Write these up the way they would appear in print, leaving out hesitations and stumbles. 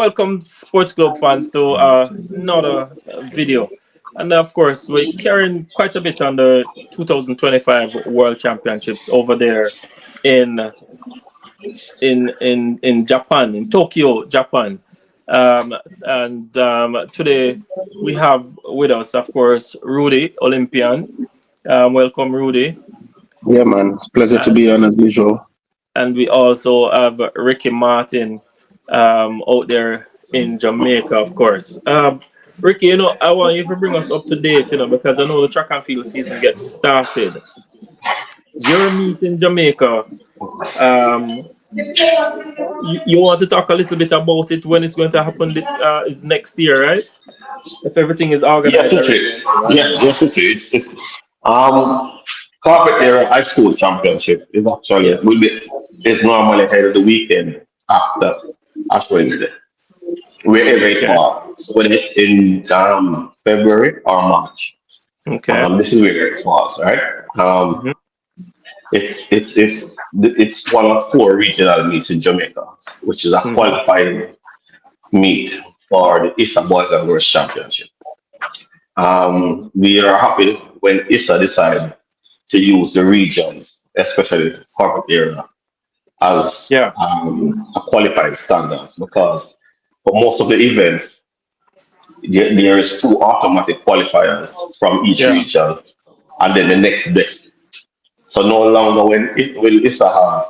welcome SportsGlobe fans to another video. And of course, we're carrying quite a bit on the 2025 World Championships over there in in Japan, in Tokyo, Japan. And today we have with us, of course, Rudy, Olympian. Welcome, Rudy. Yeah, man. It's a pleasure to Uh, be on as usual. and we also have Ricky Martin out there in Jamaica, of course. Ricky, I want you to bring us up to date, because I know the track and field season gets started. Your meet in Jamaica, um, you want to talk a little bit about it when it's going to happen this is next year, right? If everything is Yes, organized already. okay. Yes, okay. Um, Carpet Era High School Championship is actually Yes. is normally held the weekend after Ash Wednesday, wherever it Okay. falls. So whether it's in February or March, Okay. this is where it falls, right? Um, Hmm. it's one of four regional meets in Jamaica, which is a Hmm. qualifying meet for the Eastern Boys and Girls Championship. We are happy when ISA decided to use the regions, especially the corporate area, as Yeah. a qualifying standards because for most of the events, there is two automatic qualifiers from each Yeah. region and then the next best. So no longer when it will ISA have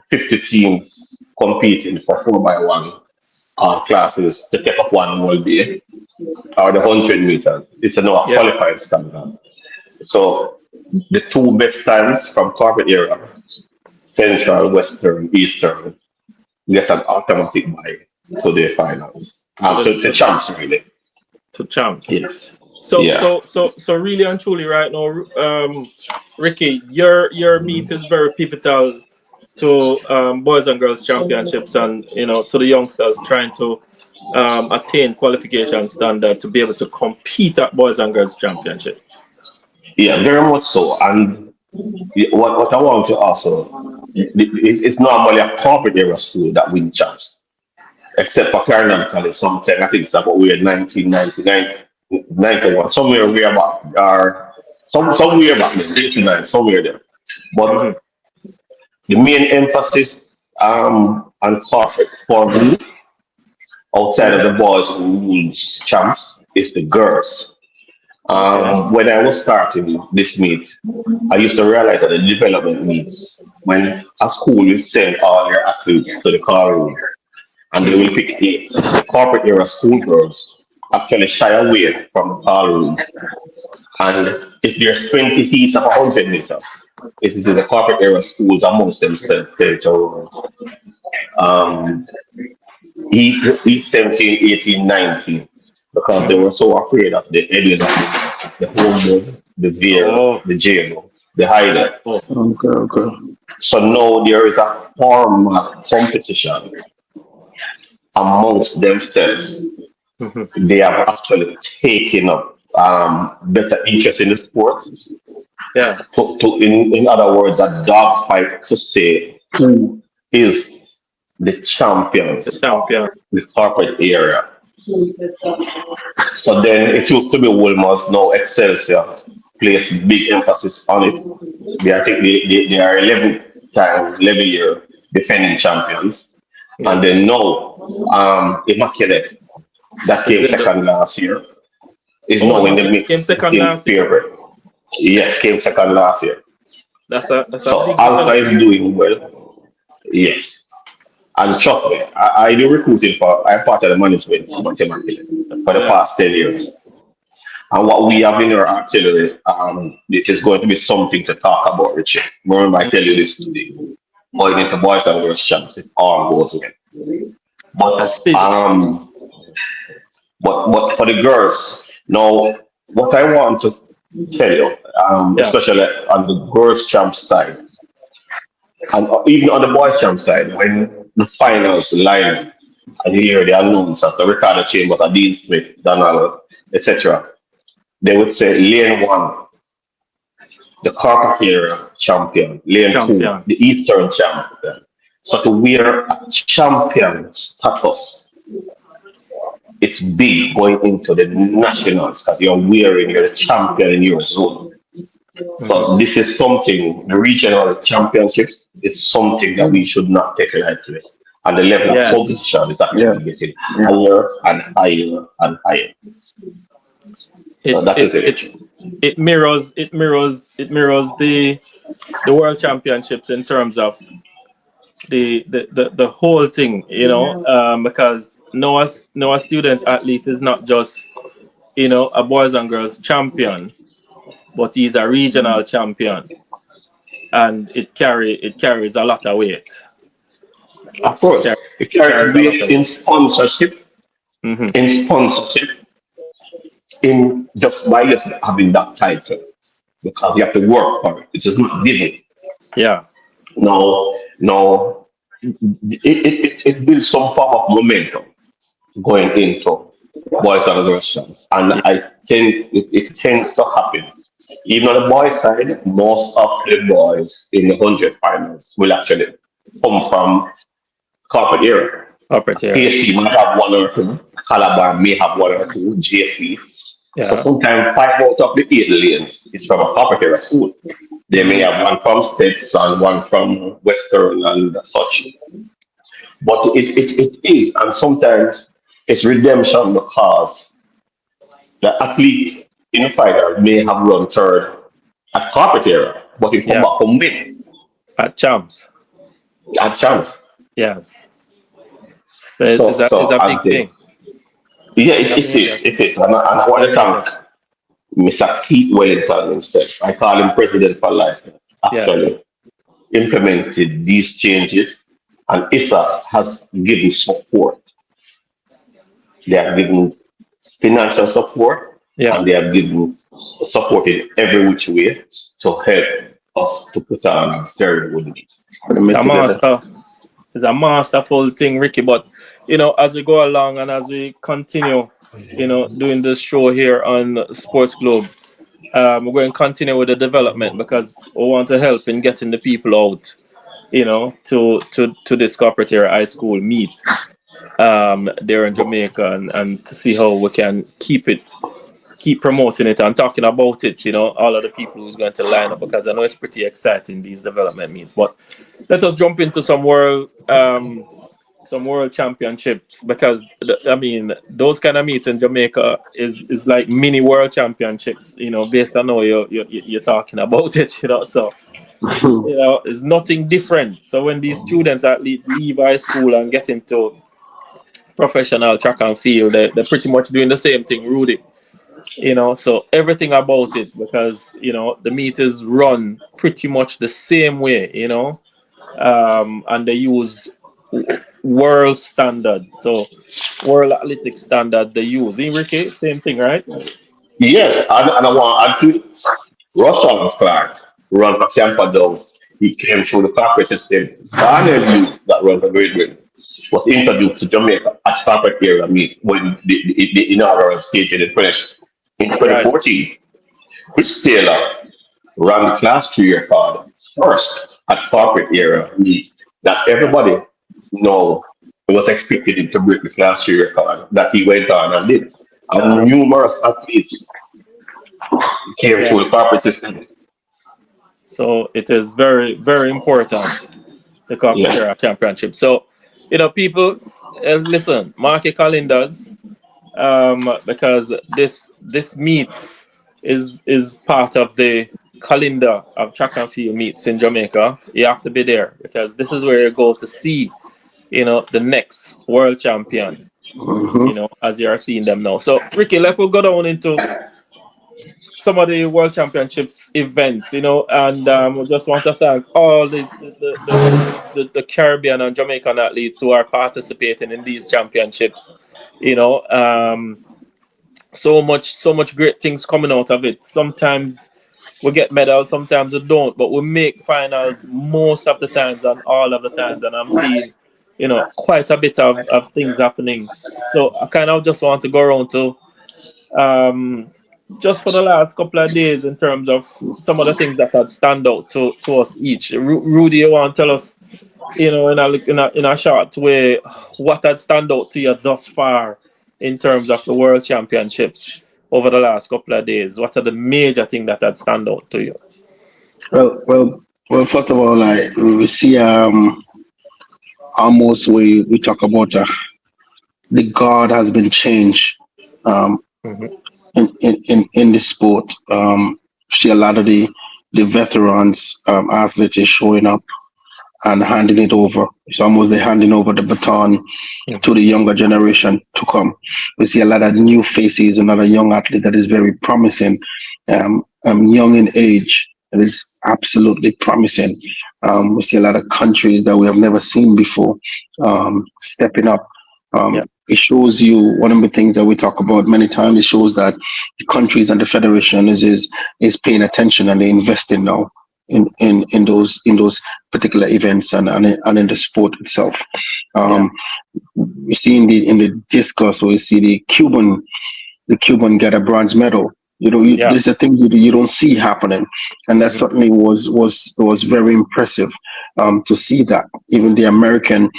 50 teams competing for 4x1 classes to take up one will be or the 100 meters. It's a now a Yeah. qualifying standard. So the two best times from corporate area, Central, Western, Eastern, get an automatic buy to the finals. To the To champs really. to champs. Yes. So Yeah. so so so really and truly right now, Ricky, your meet is very pivotal to boys and girls championships, and to the youngsters trying to attain qualification standard to be able to compete at boys and girls championship. Yeah, very much so. And what I want to also it's normally a corporate area school that win champs. Except for Carolina College, something I think it's about we're 1999, 91, somewhere way back, or somewhere back there, 89, somewhere there. Hmm. But the main emphasis on corporate for me, outside of Hmm. the boys who rules champs, is the girls. Okay. When I was starting this meet, I used to realize that the development meets when a school will send all their athletes to the car room and they will Hmm. pick eight. The corporate era schoolgirls actually shy away from the car room. And if there's 20 heats of 100 meters, it is the corporate era schools amongst themselves tend to um, eat 17, 18, 19 because they Hmm. were so afraid of the alien of the homewood, the veer, Oh. the jail, the hideout. Oh. Okay, okay. So now there is a formal competition amongst themselves. Hmm. They have actually taken up better interest in the sport. Yeah. In other words, a dog fight to say who is the The champions of champion. the corporate area. So then it used to be Wolmer's, now Excelsior place big emphasis on it. I think they are 11 time, 11 year defending champions. Yeah. And then now, Immaculate, that Is came in the. second last year, is Oh, now in the Immaculate came mix second in last year. favor. Yes, came second last year. That's a So big Alpha is development. doing well. Yes. And trust me, I do recruiting for, I'm part of the management team at Immaculate for the Yeah. past 10 years. And what we have in our artillery, it is going to be something to talk about, Richard. Remember, I tell you this today. Going into boys and girls champs, if all goes well. I But see. but for the girls, now what I want to tell you, Yeah. especially on the girls champ side, and even on the boys champ side, when the finals line and you hear the announce of the Ricardo Chambers, Dean Smith, Donald, etc., they would say lane one, the Carpetera champion, lane two, Champion. the Eastern champion. So to wear a champion status it's big going into the nationals because you're the champion in your zone. So Hmm. this is something, the regional championships is something that we should not take lightly. And the level of Yeah, competition is Yeah. actually getting higher and higher and higher. So it that it is it. it it mirrors the world championships in terms of the whole thing, because no student athlete is not just a boys and girls champion, but he's a regional champion, and it carries a lot of weight. Of course, Car- it carries Carries a lot weight of weight. Hmm. in sponsorship, in just by just having that title, because you have to work for it. It is not given. Yeah, No, it builds some form of momentum going into boys and girls shots. And yeah, I think it tends to happen. Even on the boys side, most of the boys in the 100 finals will actually come from corporate area. corporate area. KC might have one or two, Calabar may have one or two, JC. So Yeah. sometimes 5 out of the 8 lanes is from a corporate area school. They may Hmm. have one from States and one from Western and such. But it is, and sometimes it's redemption because the athlete in the final may have run third at corporate area, but it come Yeah, back home win at champs. at chance. Yes. So it's So a so and big thing. yeah, It's a it major is. It thing. is. And I want It's a to major. thank Mr. Keith Wellington himself. I call him President for Life. Yes. Actually implemented these changes, and ISA has given support. They have given financial support, Yeah. and they have given support in every which way to help us to put on a very good meet. Put them It's in a together. master. It's a masterful thing, Ricky. But as we go along and as we continue, doing this show here on Sports Globe, we're going to continue with the development because we want to help in getting the people out, to this corporate area high school meet there in Jamaica, and to see how we can keep promoting it and talking about it, all of the people who's going to line up, because I know it's pretty exciting, these development meets. But let us jump into some world championships, because I mean those kind of meets in Jamaica is like mini world championships, based on how you're talking about it, so it's nothing different. So when these students at least leave high school and get into professional track and field, they're pretty much doing the same thing, Rudy. So everything about it, because the meet is run pretty much the same way, and they use world standard. So world athletic standard they use. Ricky, same thing, right? Yes, and I want to add to Russell Clark run for Tampa Dome. He came through the corporate system. Started youth that run for Great Britain was introduced to Jamaica at corporate area meet when the inaugural stage in the Right. 2014. Chris Taylor ran the class 3 record first at corporate area meet that Yeah. everybody know was expected him to break the class 3 record that he went on and did. And numerous athletes came Yeah. through the corporate system. So it is very, very important, the corporate Yeah. area championship. So, people, listen, mark your calendars, because this meet is part of the calendar of track and field meets in Jamaica. You have to be there because this is where you go to see, the next world champion, as you are seeing them now. So, Ricky, let's go down into some of the world championships events, and we just want to thank all the Caribbean and Jamaican athletes who are participating in these championships. You know, so much great things coming out of it. Sometimes we get medals, sometimes we don't, but we make finals most of the times and all of the times. And I'm seeing, quite a bit of things happening. So I kind of just want to go around to, um, just for the last couple of days, in terms of some of the things that had stand out to us each. Rudy, you want to tell us in a short way, what had stand out to you thus far in terms of the World Championships over the last couple of days? What are the major things that had stand out to you? Well. First of all, we see almost we talk about the guard has been changed um, Hmm. in the sport. See a lot of the veterans athletes is showing up and handing it over. It's almost they're handing over the baton to Hmm. the younger generation to come. We see a lot of new faces, another young athlete that is very promising, young in age. It is absolutely promising. We see a lot of countries that we have never seen before stepping up. Yeah, It shows you one of the things that we talk about many times. It shows that the countries and the federation is paying attention and they're investing now in those particular events and in the sport itself. yeah, Um, we see in the discus, we see the Cuban get a bronze medal. yeah. These are things you don't see happening, and that Hmm. certainly was very impressive to see that. Even the American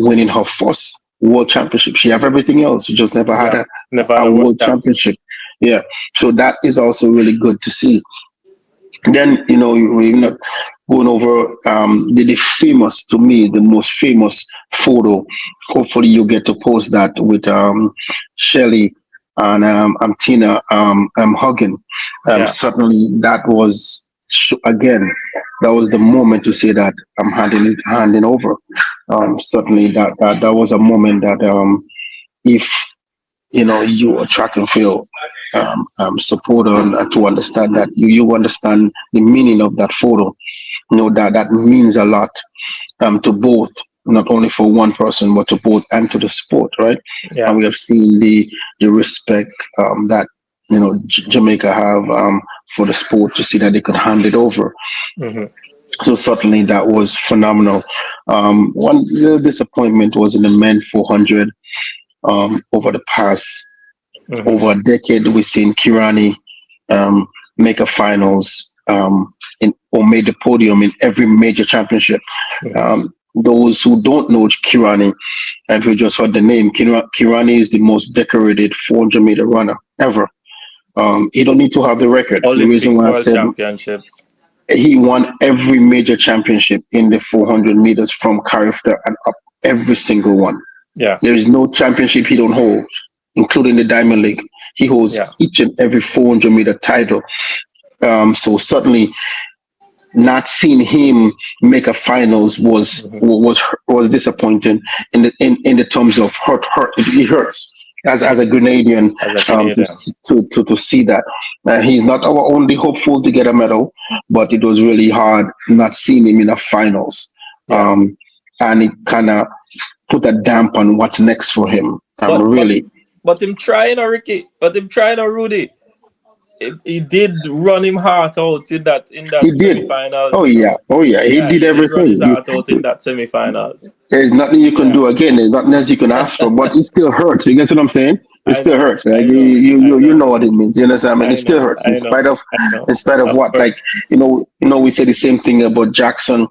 winning her first world championship, she have everything else. She just never had Yeah. Never had a a World world Champs. championship. Yeah, so that is also really good to see. Then we're not going over the famous, to me, the most famous photo. Hopefully you get to post that with Shelly and Tina hugging. Yeah. Certainly that was again, that was the moment to say that I'm handing over. Certainly that was a moment that if you a track and field supporter and to understand that you understand the meaning of that photo. That means a lot to both, not only for one person but to both and to the sport, right? And Yeah. we have seen the respect that Jamaica have for the sport to see that they could hand it over. Hmm. So certainly that was phenomenal. One little disappointment was in the men 400. Over the past Hmm. over a decade, we've seen Kirani um, make a finals or made the podium in every major championship. Hmm. Those who don't know Kirani, and who just heard the name, Kirani is the most decorated 400-meter runner ever. He don't need to have the record. The reason Olympics, why I World said Championships. he won every major championship in the 400 meters from character and up, every single one. Yeah. There is no championship he don't hold, including the Diamond League. He holds Yeah. each and every 400-meter title. So certainly, not seeing him make a finals Hmm. was disappointing in the terms of hurt. It hurts as Yeah. a Grenadian As a to Canadian. see that. He's not our only hopeful to get a medal, but it was really hard not seeing him in a finals, Yeah. and it kind of put a damp on what's next for him. But but Really, but him trying, Ricky. But him trying, Rudy. He did run him heart out in he that did. semi-finals. Oh yeah, oh yeah, he Yeah, did he did run his everything. heart out in that semi-finals. There's nothing you can Yeah. do again. There's nothing else you can ask for, but it still hurts. You guess what I'm saying? It I still know. hurts. Like I you, know. you, I you you know. know what it means. You understand? I mean, it I still know. hurts in I know. spite of, I know. in spite of Of what. Like course. we say the same thing about Jackson.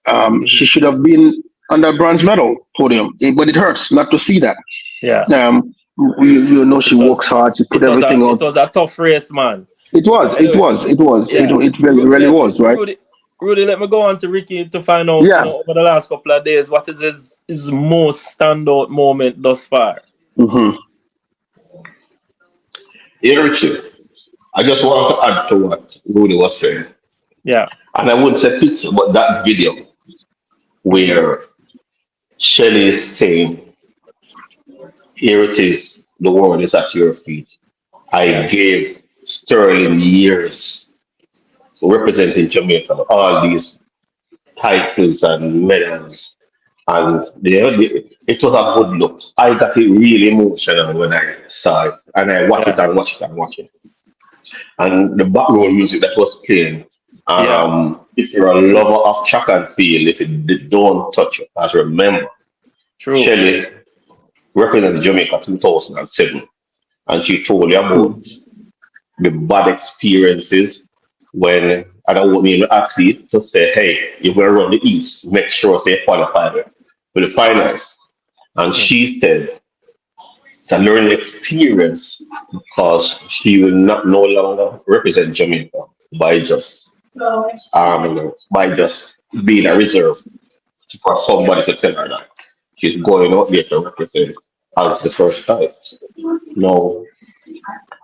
She Mhm. should have been on that bronze medal podium, but it hurts not to see that. Yeah. She It was works hard. She put it was a everything it out. was a tough race, man. It was. It Anyway, was. It was. It yeah. it really Let was. Right. Rudy, let me go on to Ricky to find out, Yeah. over the last couple of days, what is his most standout moment thus far. Hmm. Here, Richie, I just want to add to what Rudy was saying. Yeah. And I wouldn't say picture, but that video Hmm. where Shelley is saying, here it is, the world is at your feet. I Yeah. gave Sterling years representing Jamaica, all these titles and medals. And it was a good look. I got it really emotional when I saw it. And I watch it Yeah. and watch it and watch it. And the background music that was playing, Yeah. if you're a lover of track and field, if it don't touch you, as remember, True. Shelley represented Jamaica 2007, and she told you about the bad experiences when And I want me the athlete to say, hey, you will run the East, make sure they qualify for the finals. And Mm. she said it's a learning experience because she will not no longer represent Jamaica by just by just being a reserve for somebody to tell her that she's going out there to represent as the first time. Now,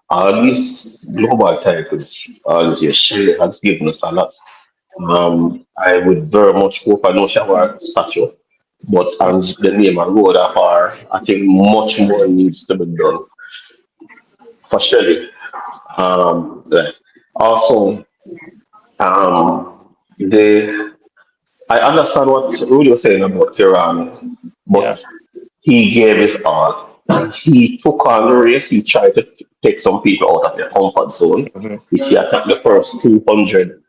all these global titles, all this she has given us a lot. I would very much hope I know she have a statue, but and the name and road of her, I think much more needs to be done for Shelley. Like also, the I understand what Rudy was saying about Tehran, Yeah. but he gave his all. He took on the race. He tried to take some people out of their comfort zone. Hmm. He attacked the first 200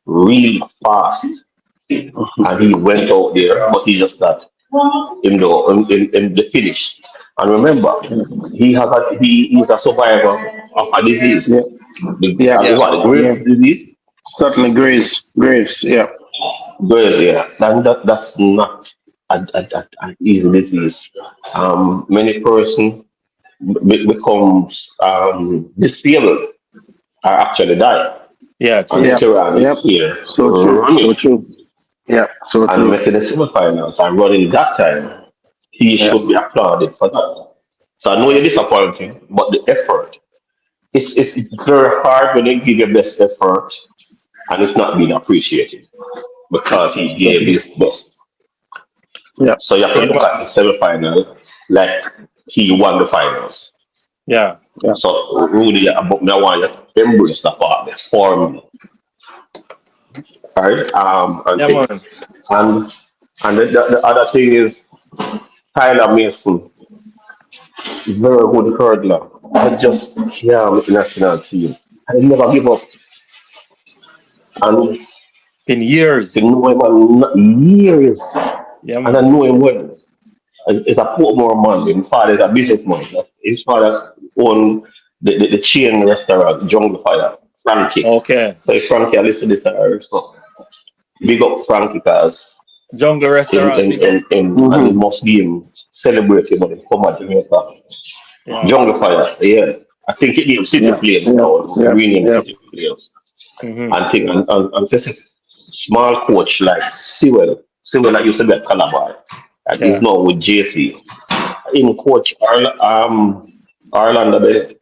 real fast, and he went out there, but he just got in the finish. And remember, he's a survivor of a disease. Yeah, yeah, Is Yeah. what the yeah. Graves disease? Certainly, Graves. Yeah, But yeah, that's not an easy disease. Many person becomes disabled or actually die. Yeah. And yeah, True. Tehran yeah. is here So true, so running true. Yeah, so and true. making the semifinals and running that time. He Yeah, should be applauded for that. So I know you're disappointed, but the effort, it's very hard when you give your best effort and it's not being appreciated because he gave certainly. his best. Yeah, So you have to Yeah, look at man. the semi-final like he won the finals. Yeah. yeah. So really, about me, I want you to embrace the part that's for me, right? And Yeah, thing, man. and the other thing is Tyler Mason, very good hurdler. I just can't with the national team. I never give up, and In to years. know him years, Yeah, and I man. know him well. It's a Portmore man. His father is a businessman. His father owned the chain restaurant, Jungle Fire, Frankie. Okay. So if Frankie, I listen to this, so big up Frankie because Jungle restaurant. Big up. and it Mm-hmm. must be him celebrating when he come at Jamaica. Yeah. Jungle Fire, yeah. I think it named City Yeah, Flames yeah, now, it must yeah, rename yeah, City Flames. Hmm. And think and this is small coach like Sewell that used to be at Calabar. And he's Yeah. now with JC. In coach Ireland Bennett.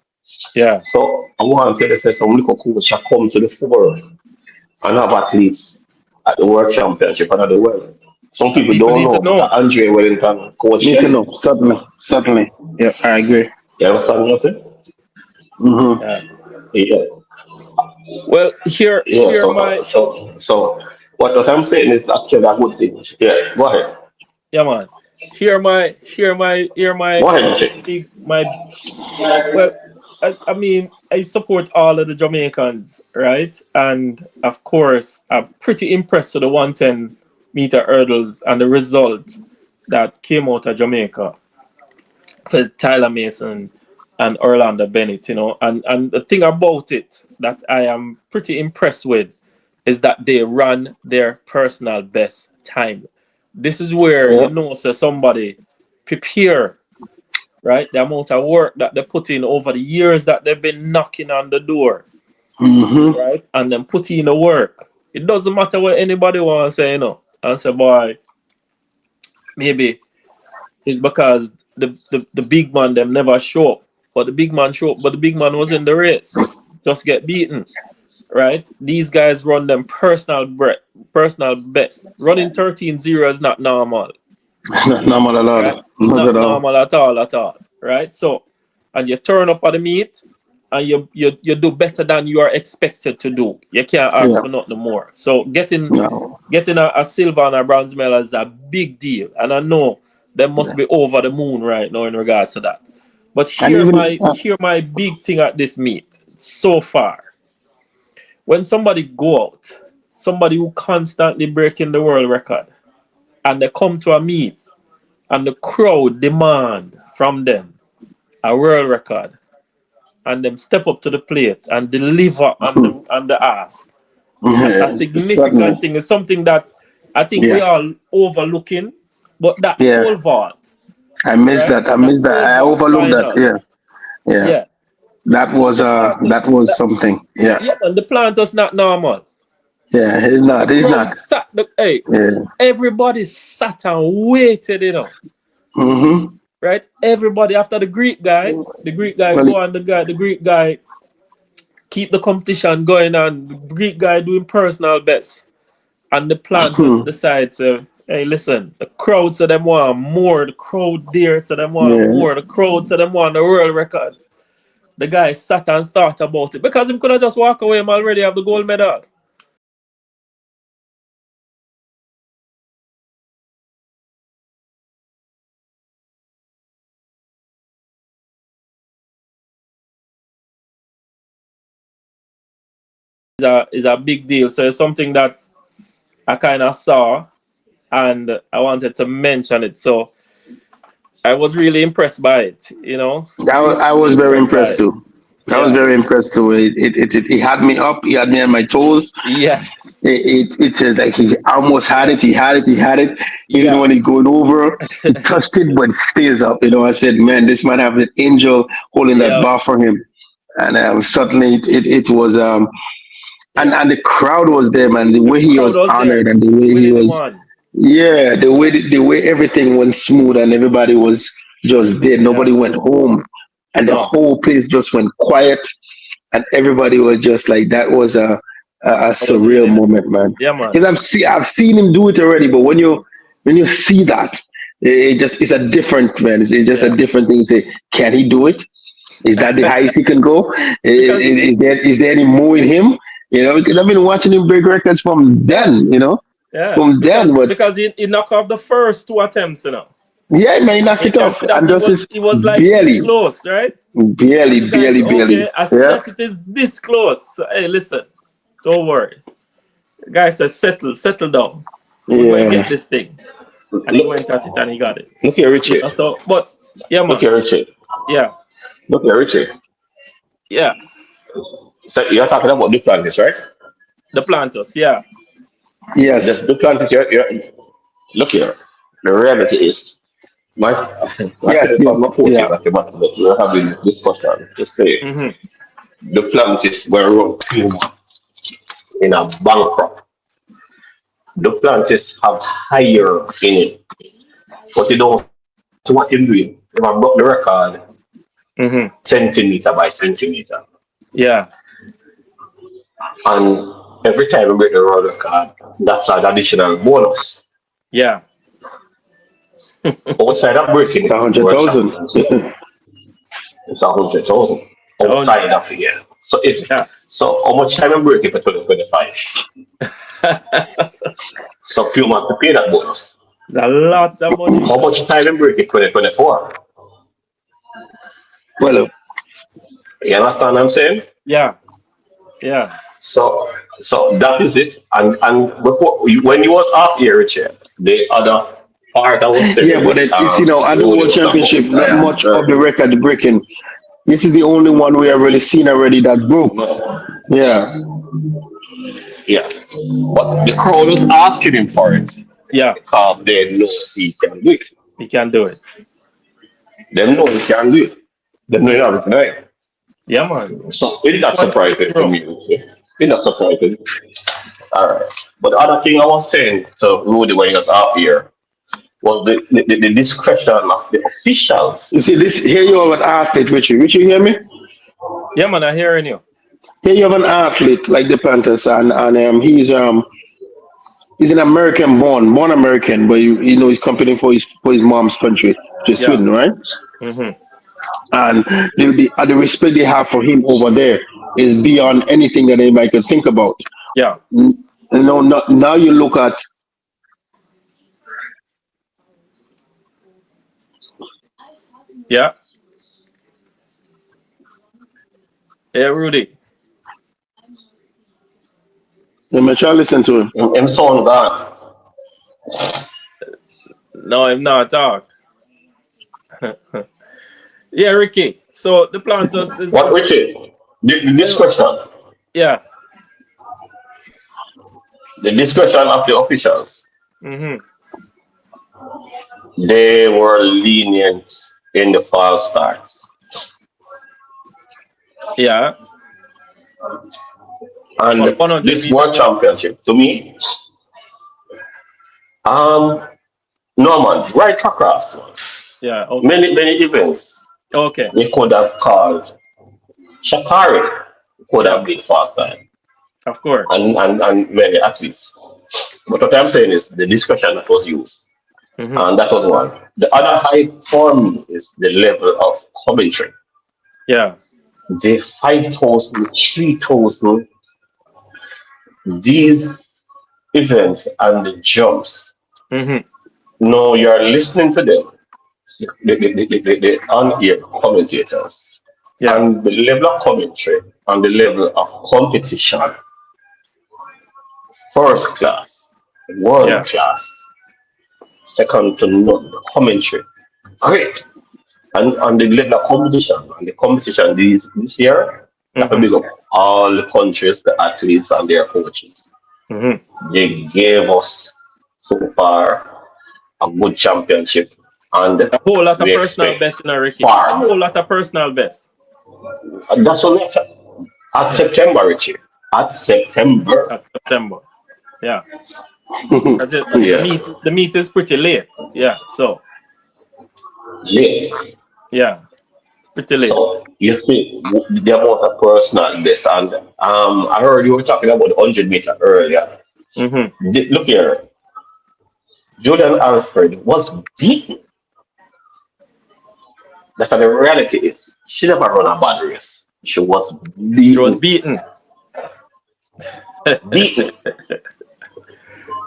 Yeah. So I want to say some little coach that come to the fore and have athletes at the World Championship and at the world. Some And people people don't need to know, but know. Andre Wellington, Coach need to know. Shelley. Certainly. Yeah, I agree. You understand what I'm saying? Mm-hmm. Yeah. Yeah. Well, here, Yeah, here my, what I'm saying is actually a good thing. Yeah, go ahead. yeah, man. Here my Go ahead, Chick. my. Well, I mean, I support all of the Jamaicans, right? And of course, I'm pretty impressed with the 110-meter hurdles and the result that came out of Jamaica for Tyler Mason and Orlando Bennett, and the thing about it that I am pretty impressed with is that they run their personal best time. This is where Yeah. so somebody prepare, right? The amount of work that they put in over the years that they've been knocking on the door, Mm-hmm. right? And then put in the work. It doesn't matter what anybody wants to say, and say, boy, maybe it's because the big man them never show up. But the big man show up, but the big man was in the race. Just get beaten. Right? These guys run them personal best. Running 13-0 is not normal. It's not normal at Right? all. Not Not at all. normal at all. Right? So, and you turn up at the meet and you do better than you are expected to do. You can't ask Yeah. for nothing more. So No. getting a silver and a bronze medal is a big deal. And I know they must Yeah. be over the moon right now in regards to that. But And even here my big thing at this meet so far. When somebody go out, somebody who constantly breaking the world record, and they come to a meet, and the crowd demand from them a world record, and them step up to the plate and deliver on the ask. That's a Certainly. significant thing. It's something that I think we Yeah. are overlooking. But that Yeah. pole vault, I missed right? that. I That missed that. pole I vault overlooked that. Yeah. finals. Yeah. Yeah. The That planters, was something. Yeah. yeah, man, the planters not normal. Yeah. He's The not. He's crowd not. sat, hey, Yeah. everybody sat and waited, Mm-hmm. right? Everybody after the Greek guy Well, go on, the Greek guy keep the competition going on, the Greek guy doing personal best. And the planters decide to, hey, listen, the crowd said them want more, the crowd there said them want yeah. more, the crowd said them want the world record. The guy sat and thought about it because him could have just walked away and already have the gold medal. Is a big deal. So it's something that I kind of saw and I wanted to mention it. So I was really impressed by it. I Really was very impressed by impressed it. too. I was Yeah. very impressed too. It had me up. He had me on my toes. Yes. It's like he almost had Yeah. it. He had it. He had it. Even Yeah. when he going over, he touched it, but it stays up. I said, man, this might have an angel holding that Yeah. bar for him. And suddenly it was Yeah. and the crowd was there, man. The The way he crowd was was there honored and the way he willing him was, on. yeah, the way everything went smooth and everybody was just there. Yeah. Nobody went home, and the No. whole place just went quiet, and everybody was just like that was a I was surreal really, moment, man. yeah, man. Because I've seen him do it already, but when you see that, it's a different man. It's just a Yeah. different thing. You say, can he do it? Is that the highest he can go? Because Is there any more in him? Because I've been watching him break records from yeah, then. yeah. From then, Because but because he knocked off the first two attempts. yeah, man, he knocked You it can off, see that and he just was is he was like this barely, close, right? And the barely, guy barely, said, barely. okay, I see Yeah, that it is this close. So hey, listen, don't worry. The guy said, settle down. We're going to yeah. get this thing. And he Look, went at it and he got it. look here, Richie. So, but yeah, Look man. here, Richie. Yeah, Look here, Richie. yeah. So you're talking about Duplantis, right? The planters, yeah. This Yes, Duplantis, look here. The reality is, yes, myself and yes. my coaches Yeah. at the bottom, we're having this discussion to say Mm-hmm. Duplantis were run too much in a bankrupt. Duplantis have higher in it, but you don't see what him doing. If I broke the record Mm-hmm. centimeter by centimeter. Yeah, And every time we break the world record, that's an additional bonus. yeah. Outside of It's breaking a hundred world thousand. champions, it's 100,000 Oh, outside of here. yeah. So, how much time I'm breaking for 2025? So, few months to pay that bonus. A lot of money. How much time I'm breaking 2024? Well, You understand what I'm saying? Yeah, yeah. So, so that is it. And before, when you was off here, Richard, the other part I was yeah, telling but with at the Rudy World was about Championship, the not tire. much of the record breaking. This is the only one we have really seen already that broke. No, Yeah, yeah. But the crowd was asking him for it Yeah, because they know he can do it. he can do it. They know he can do it. They know he have it tonight. Yeah, man. So it's This not one has to surprising to grow. me. It's not surprising. All right. But the other thing I was saying to Rudy when he was out here was the discretion of the you officials. see this here. You have an athlete, Richie. Richie, you hear me? Yeah, man, I'm hearing you. Here you have an athlete like the Panthers, and he's an American born American, but he's competing for his mom's country, which is Yeah. Sweden, right? Mm-hmm. And the respect they have for him over there is beyond anything that anybody could think about. Yeah. Now you look at Yeah. Yeah, Rudy. let me try to listen to him. And so on that. No, I'm not talk. Yeah, Ricky. So the planters is What Richard? This eh, question. yeah. the discretion of the officials, Mm-hmm. they were lenient in the false starts. Yeah. But And 100 this meter world run. championship, to me, um, no man, right across, man. Yeah. Okay. Many events Okay. they could have called Shakari could Yeah. have been fast time Of course. and many athletes. But what I'm saying is the discretion that was used. Mm-hmm. And that was one. The other high for me is the level of commentary. Yeah. The 5,000, 3,000, these events and the jumps. Mm-hmm. No, you're listening to them, the on-air commentators, Yeah. and the level of commentary and the level of competition, first class, world Yeah. class, second to none, commentary, great. And on the level of competition this year, that will Mm-hmm. big up all the countries, the athletes and their coaches. Mm-hmm. They gave us so far a good championship and It's a whole lot of we personal expect best in a Ricky. A far whole more. lot of personal best. And that's what matter. At Yeah. September, Richie. At September. That's September. Yeah. That's it. Yeah. The meet is pretty late. Yeah. So Late. yeah, pretty late. So you see the amount of personal best and I heard you were talking about the 100 meter earlier. Mm-hmm. Look here, Julian Alfred was beaten. That's what the reality is. She never run a bad race. She was She was beaten. beaten. Beaten.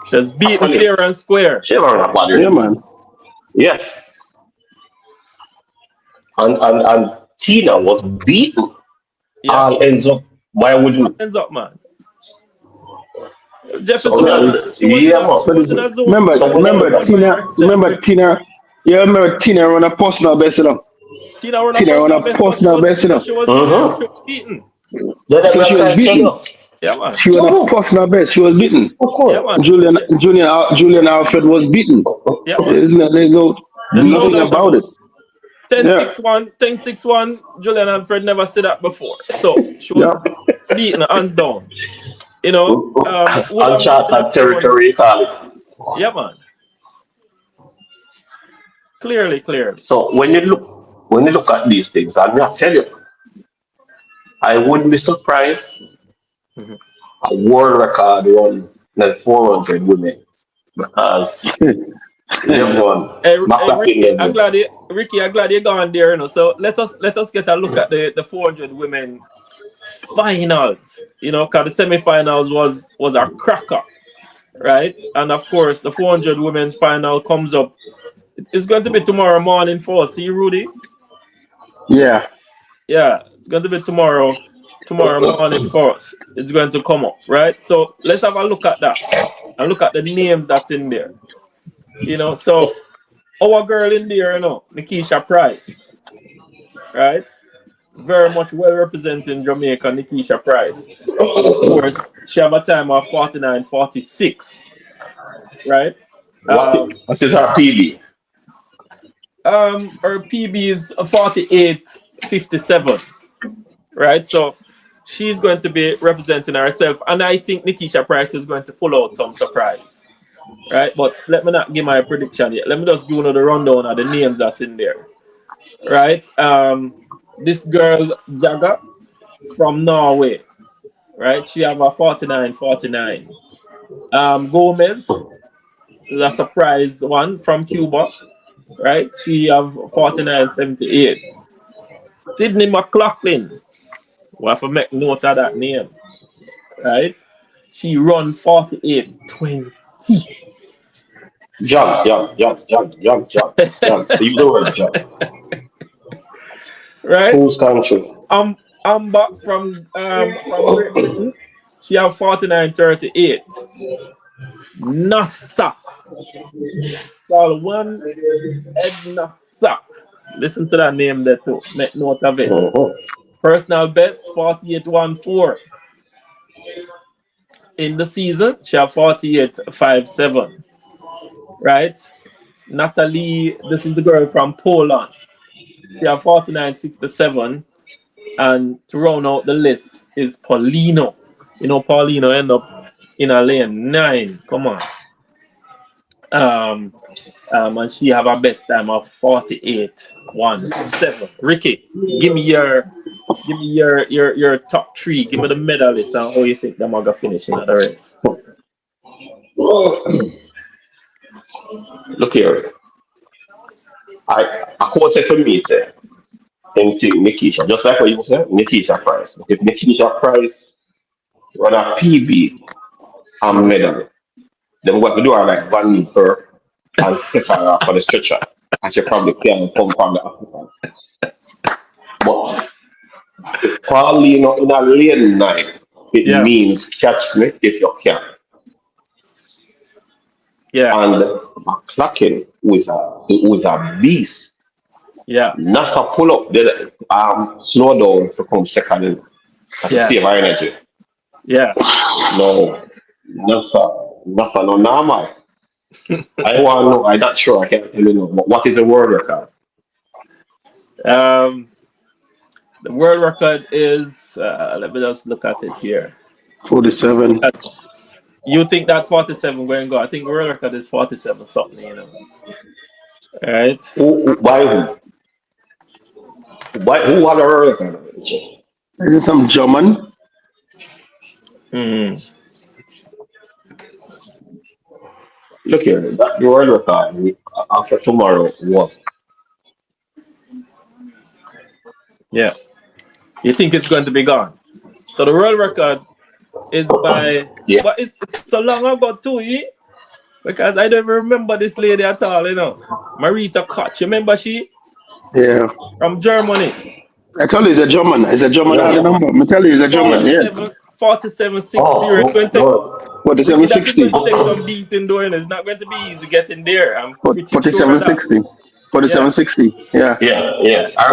She was I beaten tell you. fair and square. She never run a bad Yeah, race. man. Yes. And Tina was beaten. Yeah. All ends up. Why would What you? ends up, man? So Jefferson we are, was yeah, man. she But was it's, in a zone. remember, She So was we in a remember are, zone by Tina, herself, remember Ricky. Tina, yeah, remember Tina run a personal best, you know. Tina run a Tina run personal a best, but personal best, you know. mm-hmm. she was beaten. That's So what she I'm was trying to tell beaten. you. Yeah, man. She ran a Mm-hmm. personal best. She was beaten. Of Yeah, course. man. Yeah, Julian Alfred was beaten. yeah, man. There's no There's no nothing doubt about about it. it. Yeah, 10-6-1, 10-6-1. Julian Alfred never said that before. So she yeah. was beaten hands down. You know, would have been a Uncharted zone. territory, call it. Yeah, man. Clearly, clearly. So when you look at these things, and I tell you, I wouldn't be surprised Mhm. a world record run than 400 women because LeBron, back Hey, back in Ricky, LeBron. Ricky, I'm glad you're gone there. You know, so let us get a look at the 400 women finals. You know, because the semifinals was a cracker, right? And of course, the 400 women's final comes up. It's going to be tomorrow morning for us. See, Rudy? Yeah. Yeah, it's going to be tomorrow morning for us. It's going to come up, right? So let's have a look at that and look at the names that's in there. You know, so our girl in there, you know, Nikisha Price, right? Very much well representing Jamaica, Nikisha Price. Of course, she have a time of 49:46, right? What, what is her PB? Her PB is 48:57, right? So she's going to be representing herself, and I think Nikisha Price is going to pull out some surprise, right? But let me not give my prediction yet. Let me just do another rundown of the names that's in there, right? This girl Jaga from Norway, right? She have a 49:49. Gomez is a surprise one from Cuba, right? She have 49:78. Sydney McLaughlin, we have to make note of that name, right? She run 48:20. Jump, jump, jump, jump, jump, jump, jump. Use the word jump. Right? Whose country? Amber from Great Britain, she have 49:38. NASA Salwan Ednasa. Listen to that name there too. Make note of it. Mm-hmm. Personal best 48:14. in the season, she have 48.57. Right? Natalie, this is the girl from Poland. She have 49.67. And to round out the list is Paulino. You know, Paulino end up in a lane 9. Come on. And she have a best time of 48.17. Ricky, give me your top three. Give me the medalists and how you think them are gonna finish in the race. Look here. I coach it to me, say, into Nikisha, just like what you said, Nikisha Price. If Nikisha Price run a PB and Mm. medal, then what we do are like Van Meter and set her off for the stretcher. And she probably can come from the African. But if Paulino in a lane 9, it Yeah, means catch me if you can. yeah, And McClacken was a beast. yeah, NASA pull up the slow down to come second in and to yeah, save our energy. yeah. No, NASA no normal. I want to know, I'm not sure, I can't tell you no, but what is the world record? Um, the world record is. Let me just look at it here. 47. You think that 47 going to go? I think the world record is 47 something. All right. By who? Who had a world record? Is it some German? Hmm. Look here, that the world record after tomorrow was, Yeah. You think it's going to be gone? So the world record is by, yeah, but it's so long ago too, because I don't even remember this lady at all. Marita Koch. You remember she Yeah. from Germany? I told you it's a German. It's a German. I had Yeah, the German. number. I tell you it's a German. Yeah. 47, 47.60. Oh, no, Ricky, 47 that is going 60. to take some beating doing. It's not going to be easy getting there. I'm pretty sure 47 of that. 60. 47 Yeah, 60. Yeah. yeah, yeah. yeah, I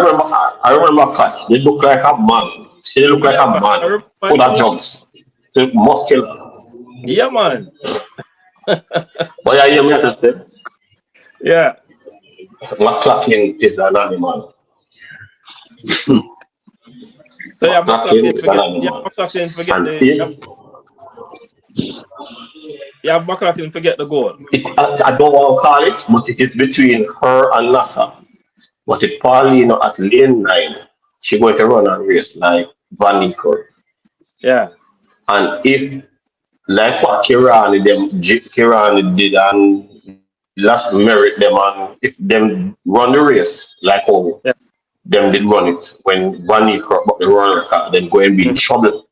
remember Kat. They look like a man. She look like yeah, a man. I man. remember Full of she. jumps. So muscular. Yeah, man. But yeah, you me sister. Yeah. McClaughlin is an animal. So yeah, McClaughlin McLaughlin is an forget. Yeah, animal. McLaughlin forget And the. Yeah, if yeah, McLaughlin forget the goal. I don't want to call it, but it is between her and Nasa. But if Paulino at lane 9, she going to run a race like Van Nicker. Yeah, And if like what Kirani did and last merit them and if them run the race like how yeah. them did run it when Van Nicker got the run record, then go and be in Mhm. trouble.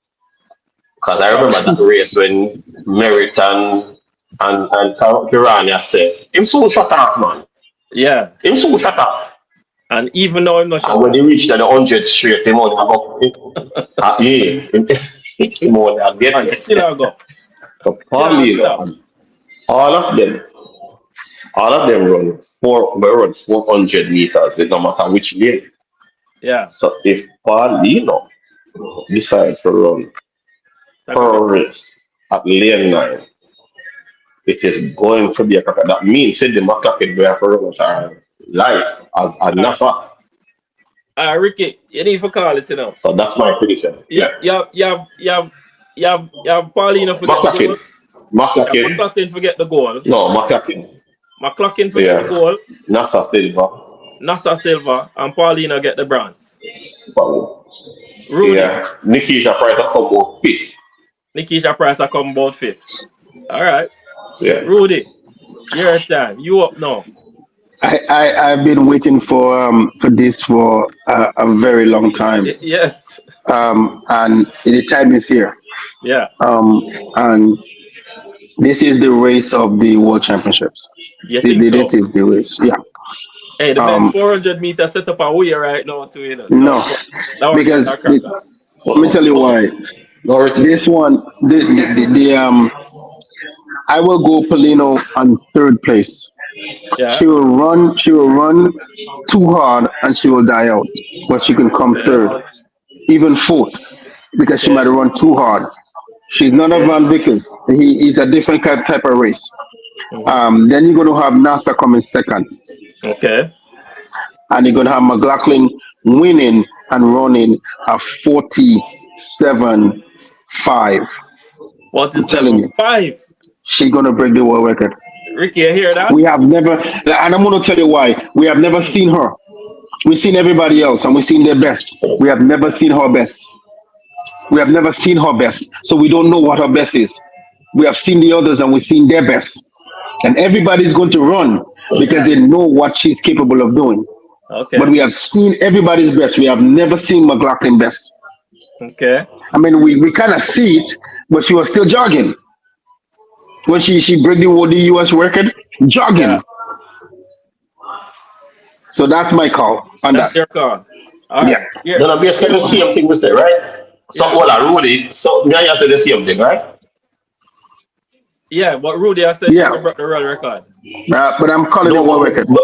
Because I Trouble. remember that race when Merritt and Kirani said, him so shut up, man. Yeah, Him so shut up. and even though I'm not And shut when up, he reached the 100 straight, him only yeah, him only get and still it. I go. So Can't probably, stop. all of them, all of them run 400 meters, no matter which lane. Yeah, So if Paulino decides to run that could be. her race at lane 9, it is going to be a cracker. That means Sidney McCracken will have to run her life as Uh, NASA. Ricky, you need to call it. So that's my prediction. Yeah, Yeah. you have Paulino forget the goal. McCracken. Yeah, McCracken. McLaughlin forget the goal. No, McCracken. McLaughlin forget the Yeah. goal. NASA Silva. Nasa Silva and Paulino get the bronze. But, Rudy, yeah. Nikisha Price will come out fifth. Nikisha Price are come about fifth. All right, Yeah. Rudy, your time. You up now? I've been waiting for this for a very long time. Yes. And the time is here. Yeah. And this is the race of the World Championships. You think This so? is the race. Yeah. Hey, the men's Um, 400-meter set up a way right now too, no, So that one get because a cracker. let me tell you why. No, This one, I will go Polino on third place. Yeah. She will run too hard and she will die out. But she can come Yeah. third, even fourth, because she Yeah. might run too hard. She's not a Okay. Van Vickers. He's a different type of race. Mhm. Then you're going to have NASA coming second, Okay. and you're going to have McLaughlin winning and running a 47.5. What I'm is telling seven you, five? she's going to break the world record. Ricky, you hear that? We have never, and I'm going to tell you why. We have never Mm. seen her. We've seen everybody else, and we've seen their best. We have never Yeah. seen her best. We have never seen her best, so we don't know what her best is. We have seen the others, and we've seen their best. And everybody's going to run because Yeah. they know what she's capable of doing. But Okay. we have seen everybody's best. We have never seen McLaughlin best. Okay. I mean, we kind of see it, but she was still jogging when she broke the US record, Yeah. jogging. So that's my call on That's that. your call. All Yeah. right. Here. Then I'm basically Here the what? same thing we say, right? So, Yeah. well, I Rudy, so me and you say the same thing, right? Yeah. But Rudy, I said she Yeah. could break the world record. But I'm calling the No, world record. but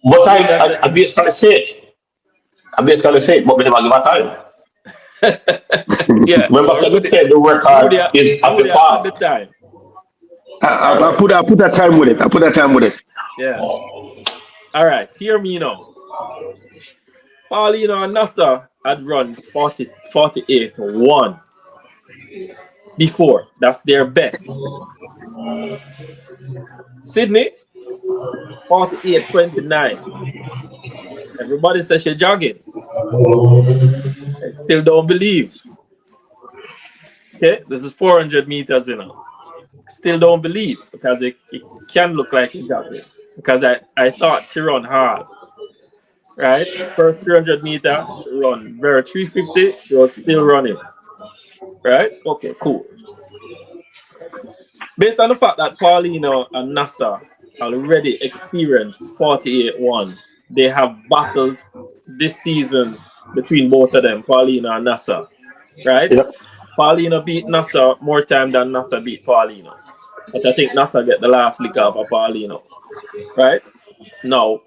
Rudy, I said. I basically say it. I basically say it, but we never give a time. Yeah. Remember, But so we Rudy, said the Rudy, record is at the Rudy, at the past. time. I put that time with it. I put that time with it. Yeah. All right. Hear me now. Paulino and Nasser had run 48-1 before. That's their best. Sydney, 48-29. Everybody says she's jogging. I still don't believe. Okay, this is 400 meters, Still don't believe because it can look like a jogging. Because I thought she run hard, right? First 300 meter, she run very 350. She was still running, right? Okay, cool. Based on the fact that Paulino and Nasser already experienced 48-1, they have battled this season between both of them, Paulino and Nasser, right? Yep. Paulino beat Nasser more time than Nasser beat Paulino. But I think Nasser get the last lick off of Paulino, right? Now,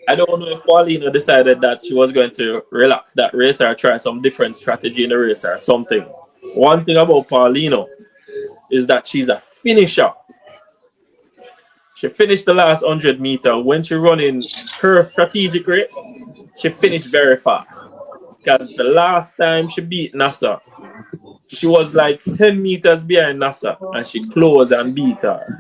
I don't know if Paulino decided that she was going to relax that race or try some different strategy in the race or something. One thing about Paulino is that she's a finisher. She finished the last 100 meter. When she running her strategic race, she finished very fast. Because the last time she beat Nasser, she was like 10 meters behind Nasser and she closed and beat her.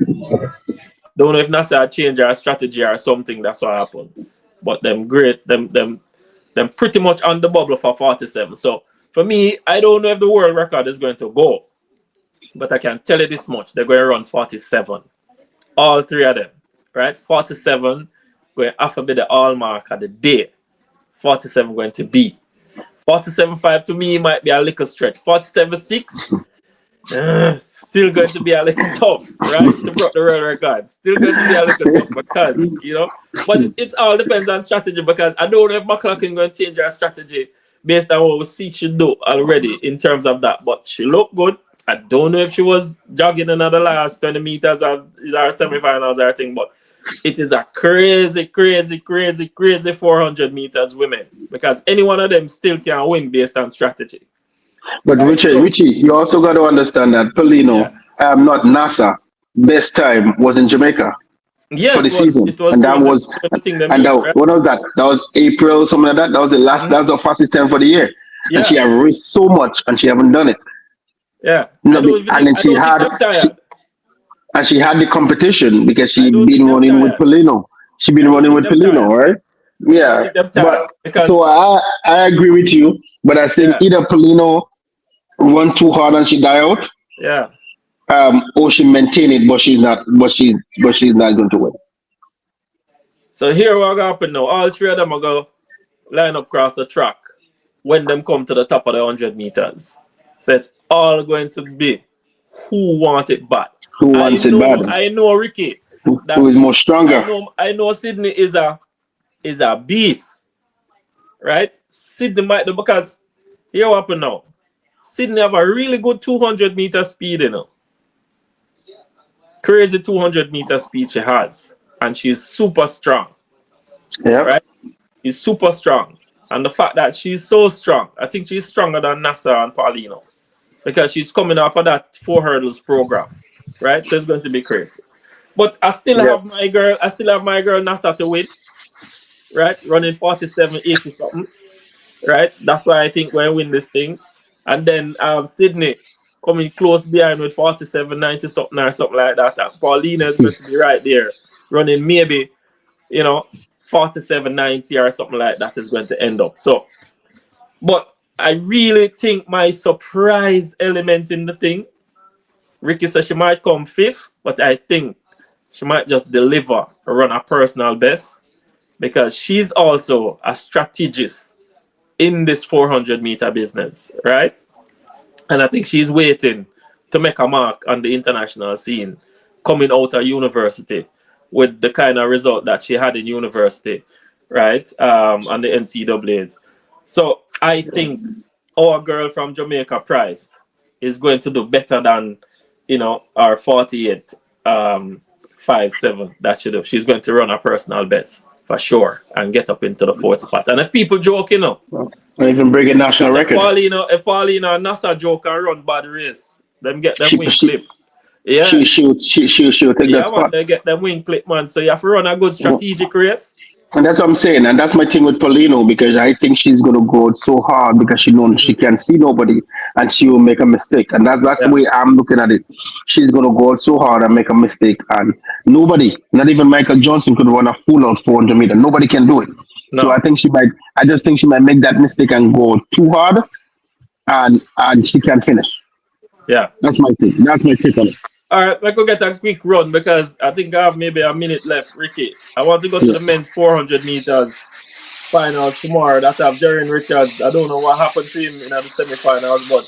Don't know if Nasser changed her strategy or something, that's what happened. But them great, them pretty much on the bubble for 47. So for me, I don't know if the world record is going to go. But I can tell you this much, they're going to run 47. All three of them, right? 47 going to have to be the hallmark of the day. 47 going to be. 47.5 to me might be a little stretch. 47.6, still going to be a little tough, right? To break the world record. Still going to be a little tough because, but it all depends on strategy because I don't know if McLaughlin going to change her strategy based on what we see she do already in terms of that. But she looked good. I don't know if she was jogging in the last 20 meters of our semifinals or thing, but it is a crazy, crazy, crazy, crazy 400 meters women because any one of them still can win based on strategy. But Right? So, Richie, you also got to understand that Polino, yeah. not NASA, best time was in Jamaica Yeah, for the it was season, it was and that doing the was doing the thing they and meet, that right? what was that? That was April, something like that. That was the last. Mhm. That's the fastest time for the year, and she Yeah, have raced so much, and she haven't done it. yeah. No, and then I don't think them tired. she had the competition because I she don't think been them running with tired. Polino. She been I don't running think with them Polino, tired. right? I don't Yeah, think them but tired so because I agree with you, but I think yeah, either Polino run too hard and she die out, yeah. or she maintain it, but she's not going to win. So here we're gonna happen now. All three of them are gonna line up across the track when them come to the top of the 100 meters. So it's all going to be who want it bad. Who wants it bad? I know Ricky Who that is more stronger? I know Sydney is a beast, right? Sydney might do because here what happen now. Sydney have a really good 200-meter speed, Crazy 200-meter speed she has. And she's super strong, Yep. right? She's super strong. And the fact that she's so strong, I think she's stronger than Nasser and Paulino. because she's coming off of that 4 hurdles program, right? So it's going to be crazy. But I still Yeah. have my girl. I still have my girl Nasa to win, right? Running 47.80 something, right? That's why I think we're win this thing. And then Sydney coming close behind with 47.90 something or something like that. And Paulina is going to be right there running maybe, 47.90 or something like that is going to end up. So, but I really think my surprise element in the thing, Ricky said she might come fifth, but I think she might just deliver a run a personal best because she's also a strategist in this 400-meter business, right? And I think she's waiting to make a mark on the international scene coming out of university with the kind of result that she had in university, right? On the NCAAs. So I think our girl from Jamaica, Price, is going to do better than, our 48 5-7 that she do. She's going to run her personal best for sure and get up into the fourth spot. And if people joke, Or even break a national record. If Paulina and Nasa joke and run bad race, them get them She wing she clip. Yeah. she'll take that Yeah, man, spot. they get them wing clip, man. So you have to run a good strategic race. And that's what I'm saying. And that's my thing with Paulino because I think she's gonna go so hard because she knows she can see nobody and she will make a mistake. And that's the Yeah. way I'm looking at it. She's gonna go out so hard and make a mistake and nobody, not even Michael Johnson could run a full out 400 meter. Nobody can do it. So No. I just think she might make that mistake and go too hard and she can finish. Yeah. That's my thing. That's my take on it. All right, let's go get a quick run because I think I have maybe a minute left. Ricky, I want to go to Yeah. the men's 400 meters finals tomorrow. That have Jerry Richards. I don't know what happened to him in the semi-finals, but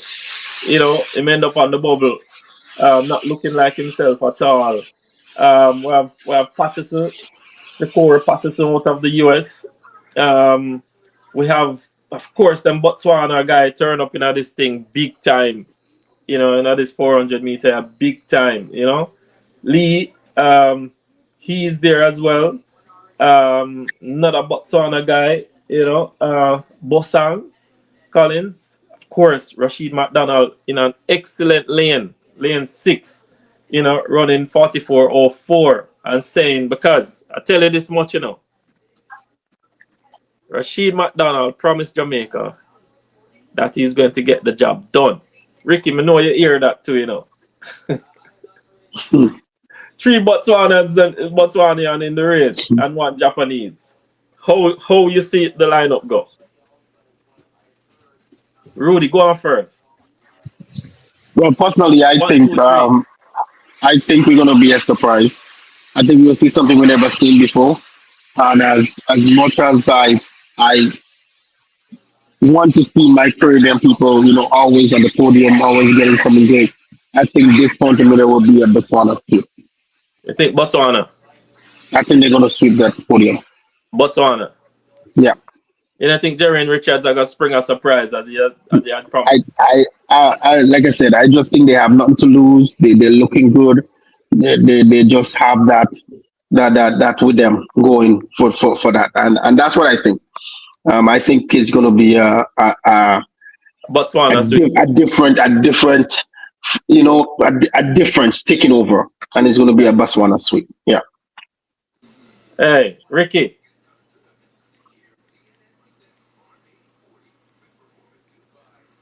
he ended up on the bubble, not looking like himself at all. We have Patterson, the core Patterson out of the US. Um, we have, of course, them Botswana guy turn up in this thing big time. In this 400-meter big time. Lee, he's there as well. Another Botswana guy. Bosang Collins, of course, Rashid McDonald in an excellent lane 6. Running 44.04 and saying because I tell you this much, Rashid McDonald promised Jamaica that he's going to get the job done. Ricky, I know you hear that too. 3 Botswanian in the race and 1 Japanese. How you see the lineup go? Rudy, go on first. Well, personally, I One, think two, three. we're gonna be a surprise. I think we'll see something we never seen before. And as much as I want to see my Caribbean people, always on the podium, always getting something great, I think this tournament will be a Botswana sweep. I think Botswana. I think they're gonna sweep that podium. Botswana. Yeah. I think Jerry and Richards are going to spring a surprise as he had I, promised. like I said, I just think they have nothing to lose. They're looking good. They just have that with them going for that, and that's what I think. I think it's going to be Botswana sweet. a different, a difference taking over, and it's going to be a Botswana sweep. Yeah, Hey, Ricky.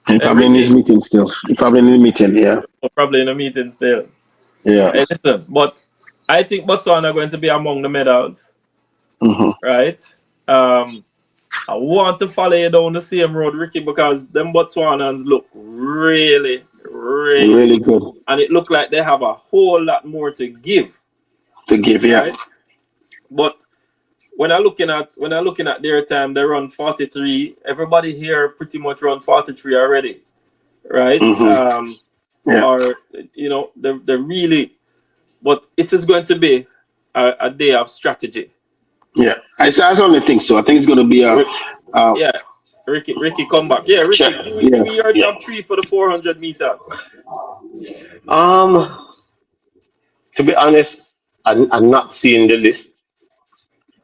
he Hey, probably in his Ricky. meeting still. He probably in the meeting. Yeah, We're probably in a meeting still. yeah. Hey, listen, but I think Botswana are going to be among the medals, Hmm. right? I want to follow you down the same road, Ricky, because them Botswanans look really, really Really good. good And it look like they have a whole lot more to give, to give. Yeah, right? But when I'm looking at their time, they run 43. Everybody here pretty much run 43 already, right? hmm yeah. Or they're really, but it is going to be a day of strategy. Yeah, I only think so. I think it's going to be uh, Yeah, Ricky, come back. Yeah, Sure. Ricky, give yeah. me your Yeah. top 3 for the 400 meters. Um, to be honest, I'm not seeing the list,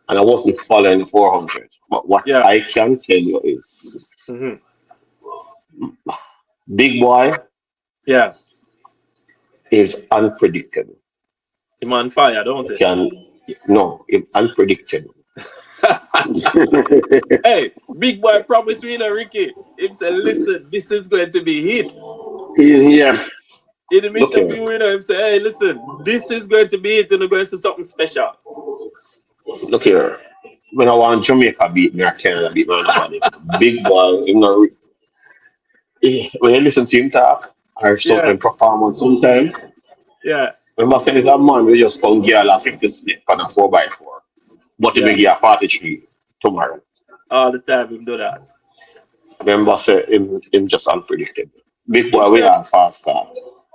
and I wasn't following the 400. But what Yeah. I can tell you is, Mm-hmm. big boy. Yeah. is unpredictable. Him on fire, You don't it? can no, it's unpredictable. Hey, big boy promise me, Ricky. Him say, listen, this is going to be hit. Yeah. In the Look here, interview, him say, hey, listen, this is going to be it, and we're going to see something special. look here. When I want Jamaica beat me or Canada beat me, nobody. Big boy, when you listen to him talk or Yeah, something performance sometime, yeah, remember saying that man will just come girl a 50 split on a 4x4. But he will yeah. give a 43 tomorrow. All the time him do that. Remember say him just unpredictable. Big Him boy we say, have fast start.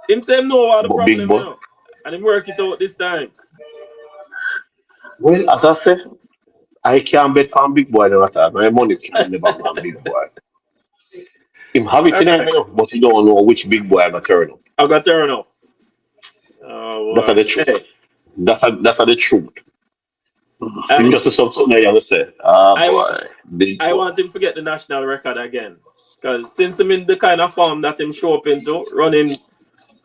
him know all the But big problem, boy. and him work it out this time. Well, as I say, I can't bet on big boy no matter. My money can never on big boy. Him have it All in him, right, but he don't know which big boy ever turn up. I got turn up. Oh That's boy. the truth. Hey, That's the truth. Him I, just say something there you say, ah I want, boy, big I boy. want him to get the national record again, because since I'm in the kind of form that him show up into, running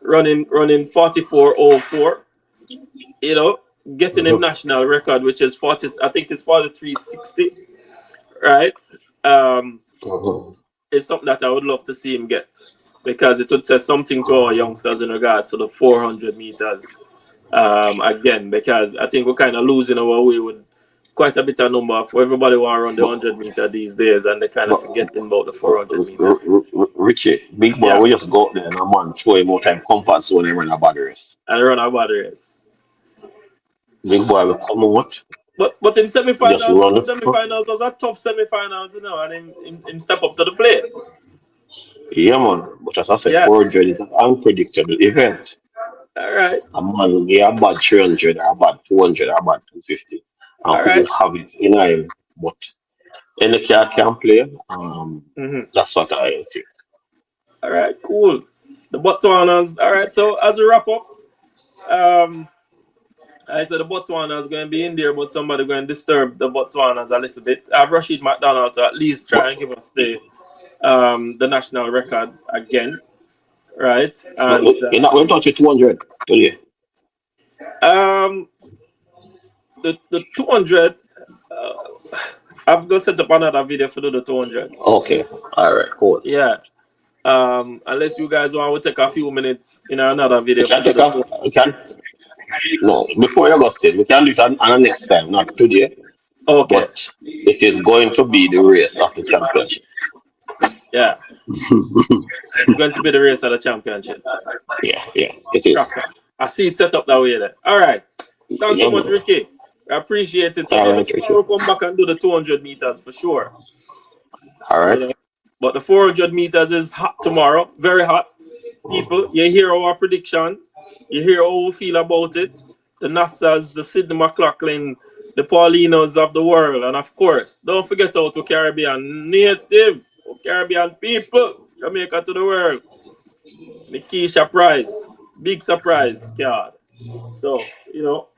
44:04, getting him national record, which is 40, I think it's 43:60, right? Um, Mhm. is something that I would love to see him get, because it would say something to our youngsters in regards to the 400 meters. Again, because I think we're kind of losing our way with quite a bit of number for everybody want to run the But 100 meter these days, and they kind of but forgetting about the 400 meter. Richie, big boy, Yeah, we just go out there and a man show him more time comfort zone and run a bad race. and run about the race. Big boy will come out, But in just semifinals, run it. semifinals those are tough semifinals, and him step up to the plate. Yeah, man. But as I said, Yeah, 400 is an unpredictable event. all right, A man may have bad 300 or bad 400 or bad 250 and all who right, have it in him. But any car can play. mm-hmm. That's what I think. All right, cool. The Botswanas. All right, so as we wrap up, um, I said the Botswana is going to be in there, but somebody going to disturb the Botswanas a little bit. I've Rashid McDonald to at least But try and give us the national record again, right? but And you're not going to touch it 200 today. um, the 200, uh, I've got to set up another video for the 200. Okay. All right. Cool. Yeah. Unless you guys want to take a few minutes in another We video for can do take the off. 200. We can. No, before you go still, we can do it on the next time, not today. Okay. But it is going to be the race of the championship. Yeah. It's going to be the race of the championships. Yeah, yeah, it is. Cracker. I see it set up that way there. All right. Thanks so Yeah, much, man. Ricky. I appreciate it. So All maybe right, tomorrow Richard. we'll come back and do the 200 meters for sure. All You right. know. But the 400 meters is hot tomorrow. Very hot. People, you hear our prediction. You hear how we feel about it. The Nassas, the Sidney McLaughlin, the Paulinos of the world. And of course, don't forget out to Caribbean native, Caribbean people, Jamaica to the world. Nikisha Price. Big surprise, card. So,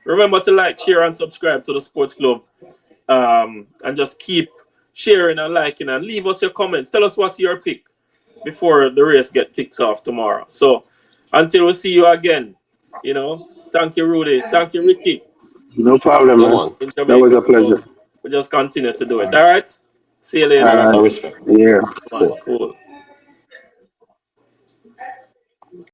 remember to like, share, and subscribe to the Sports Club. And just keep sharing and liking and leave us your comments. Tell us what's your pick before the race kicks off tomorrow. So until we see you again, thank you, Rudy. Thank you, Ricky, No problem, Yeah, man. man. in That was Jamaica. a So pleasure. we just continue to do All it. right. All right. See you All later. right. Uh, I respect. yeah. Man, Cool. cool.